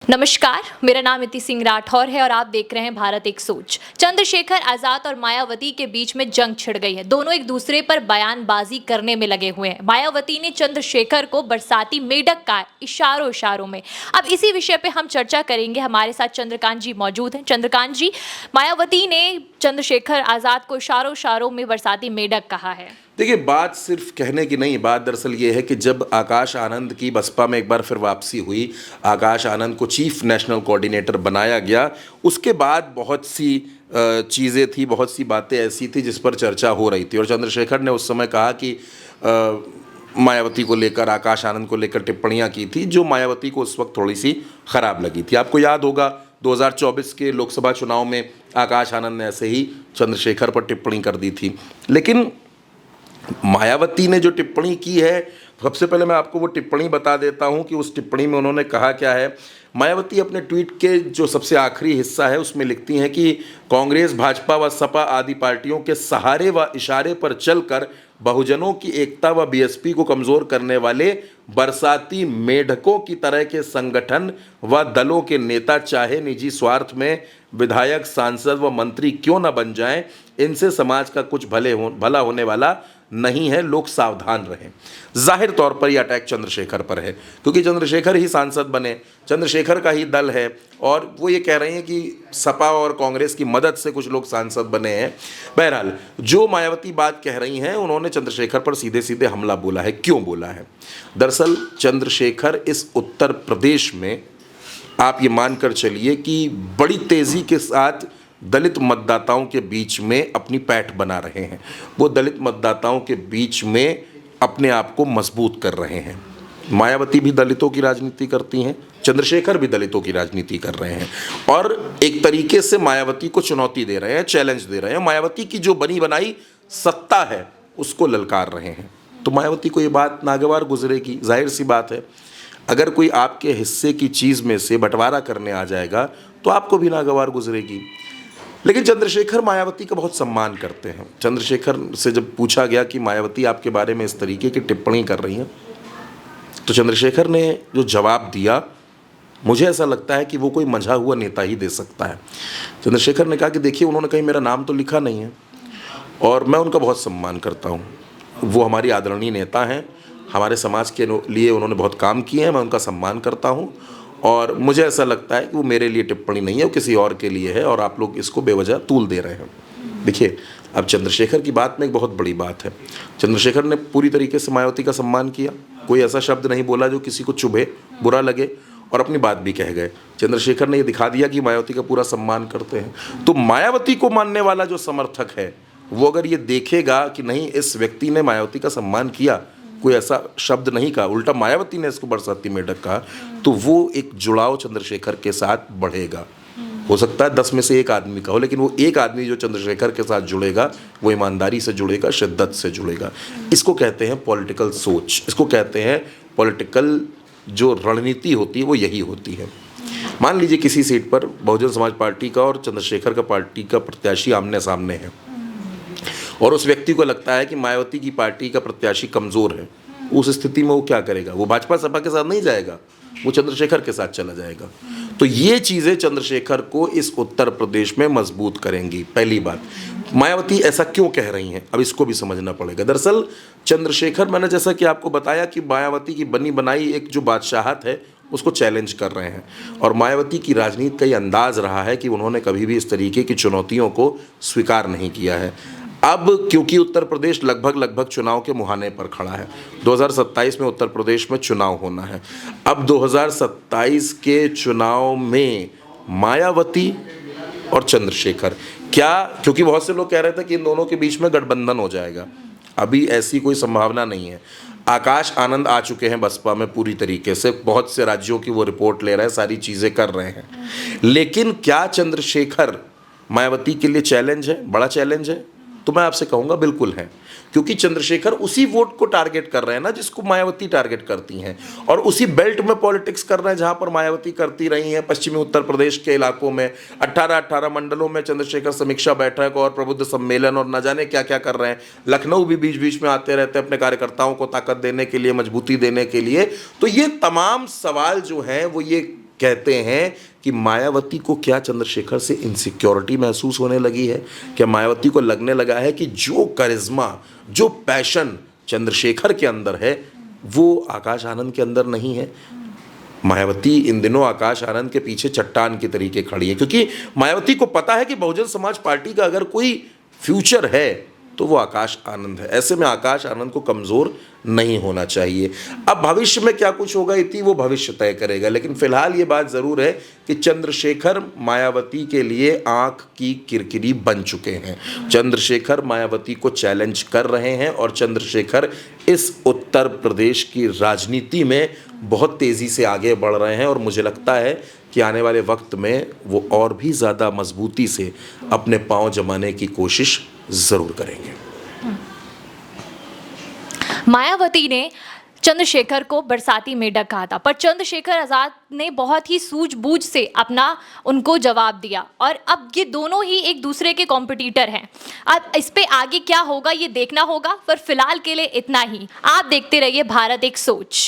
नमस्कार, मेरा नाम इति सिंह राठौर है और आप देख रहे हैं भारत एक सोच। चंद्रशेखर आजाद और मायावती के बीच में जंग छिड़ गई है। दोनों एक दूसरे पर बयानबाजी करने में लगे हुए हैं। मायावती ने चंद्रशेखर को बरसाती मेढक कहा इशारों इशारों में। अब इसी विषय पे हम चर्चा करेंगे। हमारे साथ चंद्रकांत जी मौजूद हैं। चंद्रकांत जी, मायावती ने चंद्रशेखर आजाद को इशारों इशारों में बरसाती मेढक कहा है। देखिए, बात सिर्फ कहने की नहीं, बात दरअसल ये है कि जब आकाश आनंद की बसपा में एक बार फिर वापसी हुई, आकाश आनंद को चीफ नेशनल कोऑर्डिनेटर बनाया गया, उसके बाद बहुत सी चीज़ें थी, बहुत सी बातें ऐसी थी जिस पर चर्चा हो रही थी। और चंद्रशेखर ने उस समय कहा कि मायावती को लेकर, आकाश आनंद को लेकर टिप्पणियां की थी जो मायावती को उस वक्त थोड़ी सी खराब लगी थी। आपको याद होगा 2024 के लोकसभा चुनाव में आकाश आनंद ने ऐसे ही चंद्रशेखर पर टिप्पणी कर दी थी। लेकिन मायावती ने जो टिप्पणी की है, सबसे पहले मैं आपको वो टिप्पणी बता देता हूं कि उस टिप्पणी में उन्होंने कहा क्या है। मायावती अपने ट्वीट के जो सबसे आखिरी हिस्सा है उसमें लिखती हैं कि कांग्रेस, भाजपा व सपा आदि पार्टियों के सहारे व इशारे पर चलकर बहुजनों की एकता व बीएसपी को कमज़ोर करने वाले बरसाती मेढकों की तरह के संगठन व दलों के नेता चाहे निजी स्वार्थ में विधायक, सांसद व मंत्री क्यों न बन जाएं, इनसे समाज का कुछ भला होने वाला नहीं है, लोग सावधान रहें। जाहिर तौर पर यह अटैक चंद्रशेखर पर है क्योंकि चंद्रशेखर ही सांसद बने, चंद्रशेखर का ही दल है और वो ये कह रहे हैं कि सपा और कांग्रेस की मदद से कुछ लोग सांसद बने हैं। बहरहाल, जो मायावती बात कह रही हैं, उन्होंने चंद्रशेखर पर सीधे सीधे हमला बोला है। क्यों बोला है? दरअसल चंद्रशेखर इस उत्तर प्रदेश में, आप ये मानकर चलिए कि बड़ी तेज़ी के साथ दलित मतदाताओं के बीच में अपनी पैठ बना रहे हैं। वो दलित मतदाताओं के बीच में अपने आप को मजबूत कर रहे हैं। मायावती भी दलितों की राजनीति करती हैं, चंद्रशेखर भी दलितों की राजनीति कर रहे हैं और एक तरीके से मायावती को चुनौती दे रहे हैं, चैलेंज दे रहे हैं। मायावती की जो बनी बनाई सत्ता है उसको ललकार रहे हैं। तो मायावती को ये बात नागवार गुजरेगी, जाहिर सी बात है। अगर कोई आपके हिस्से की चीज़ में से बंटवारा करने आ जाएगा तो आपको भी नागवार गुजरेगी। लेकिन चंद्रशेखर मायावती का बहुत सम्मान करते हैं। चंद्रशेखर से जब पूछा गया कि मायावती आपके बारे में इस तरीके की टिप्पणी कर रही हैं, तो चंद्रशेखर ने जो जवाब दिया, मुझे ऐसा लगता है कि वो कोई मंझा हुआ नेता ही दे सकता है। चंद्रशेखर ने कहा कि देखिए, उन्होंने कहीं मेरा नाम तो लिखा नहीं है और मैं उनका बहुत सम्मान करता हूँ। वो हमारी आदरणीय नेता हैं, हमारे समाज के लिए उन्होंने बहुत काम किए हैं, मैं उनका सम्मान करता हूँ और मुझे ऐसा लगता है कि वो मेरे लिए टिप्पणी नहीं है, वो किसी और के लिए है और आप लोग इसको बेवजह तूल दे रहे हैं। देखिए, अब चंद्रशेखर की बात में एक बहुत बड़ी बात है। चंद्रशेखर ने पूरी तरीके से मायावती का सम्मान किया, कोई ऐसा शब्द नहीं बोला जो किसी को चुभे, बुरा लगे और अपनी बात भी कह गए। चंद्रशेखर ने ये दिखा दिया कि मायावती का पूरा सम्मान करते हैं। तो मायावती को मानने वाला जो समर्थक है, वो अगर ये देखेगा कि नहीं, इस व्यक्ति ने मायावती का सम्मान किया, कोई ऐसा शब्द नहीं कहा, उल्टा मायावती ने इसको बरसाती मेढक कहा, तो वो एक जुड़ाव चंद्रशेखर के साथ बढ़ेगा। हो सकता है 10 में से एक आदमी का हो, लेकिन वो एक आदमी जो चंद्रशेखर के साथ जुड़ेगा वो ईमानदारी से जुड़ेगा, शिद्दत से जुड़ेगा। इसको कहते हैं पॉलिटिकल सोच, इसको कहते हैं पॉलिटिकल जो रणनीति होती है वो यही होती है। मान लीजिए किसी सीट पर बहुजन समाज पार्टी का और चंद्रशेखर का पार्टी का प्रत्याशी आमने सामने है और उस व्यक्ति को लगता है कि मायावती की पार्टी का प्रत्याशी कमज़ोर है। उस स्थिति में वो क्या करेगा? वो भाजपा सपा के साथ नहीं जाएगा, वो चंद्रशेखर के साथ चला जाएगा। तो ये चीज़ें चंद्रशेखर को इस उत्तर प्रदेश में मजबूत करेंगी। पहली बात, मायावती ऐसा क्यों कह रही हैं, अब इसको भी समझना पड़ेगा। दरअसल चंद्रशेखर, मैंने जैसा कि आपको बताया कि मायावती की बनी बनाई एक जो बादशाहत है उसको चैलेंज कर रहे हैं और मायावती की राजनीति का ये अंदाज़ रहा है कि उन्होंने कभी भी इस तरीके की चुनौतियों को स्वीकार नहीं किया है। अब क्योंकि उत्तर प्रदेश लगभग चुनाव के मुहाने पर खड़ा है, 2027 में उत्तर प्रदेश में चुनाव होना है। अब 2027 के चुनाव में मायावती और चंद्रशेखर, क्या, क्योंकि बहुत से लोग कह रहे थे कि इन दोनों के बीच में गठबंधन हो जाएगा, अभी ऐसी कोई संभावना नहीं है। आकाश आनंद आ चुके हैं बसपा में पूरी तरीके से, बहुत से राज्यों की वो रिपोर्ट ले रहे हैं, सारी चीज़ें कर रहे हैं। लेकिन क्या चंद्रशेखर मायावती के लिए चैलेंज है, बड़ा चैलेंज है? तो मैं आपसे कहूँगा बिल्कुल है, क्योंकि चंद्रशेखर उसी वोट को टारगेट कर रहे हैं ना जिसको मायावती टारगेट करती हैं, और उसी बेल्ट में पॉलिटिक्स कर रहे हैं जहाँ पर मायावती करती रही हैं। पश्चिमी उत्तर प्रदेश के इलाकों में 18 मंडलों में चंद्रशेखर समीक्षा बैठक और प्रबुद्ध सम्मेलन और न जाने क्या क्या कर रहे हैं। लखनऊ भी बीच बीच में आते रहते हैं अपने कार्यकर्ताओं को ताकत देने के लिए, मजबूती देने के लिए। तो ये तमाम सवाल जो हैं वो ये कहते हैं कि मायावती को क्या चंद्रशेखर से इनसिक्योरिटी महसूस होने लगी है? क्या मायावती को लगने लगा है कि जो करिश्मा, जो पैशन चंद्रशेखर के अंदर है वो आकाश आनंद के अंदर नहीं है? मायावती इन दिनों आकाश आनंद के पीछे चट्टान की तरीके खड़ी है, क्योंकि मायावती को पता है कि बहुजन समाज पार्टी का अगर कोई फ्यूचर है तो वो आकाश आनंद है। ऐसे में आकाश आनंद को कमज़ोर नहीं होना चाहिए। अब भविष्य में क्या कुछ होगा इति वो भविष्य तय करेगा, लेकिन फिलहाल ये बात ज़रूर है कि चंद्रशेखर मायावती के लिए आंख की किरकिरी बन चुके हैं। चंद्रशेखर मायावती को चैलेंज कर रहे हैं और चंद्रशेखर इस उत्तर प्रदेश की राजनीति में बहुत तेज़ी से आगे बढ़ रहे हैं और मुझे लगता है कि आने वाले वक्त में वो और भी ज़्यादा मजबूती से अपने पांव जमाने की कोशिश ज़रूर करेंगे। मायावती ने चंद्रशेखर को बरसाती मेढक कहा था, पर चंद्रशेखर आजाद ने बहुत ही सूझबूझ से अपना उनको जवाब दिया और अब ये दोनों ही एक दूसरे के कॉम्पिटिटर हैं। अब इस पे आगे क्या होगा ये देखना होगा, पर फिलहाल के लिए इतना ही। आप देखते रहिए भारत एक सोच।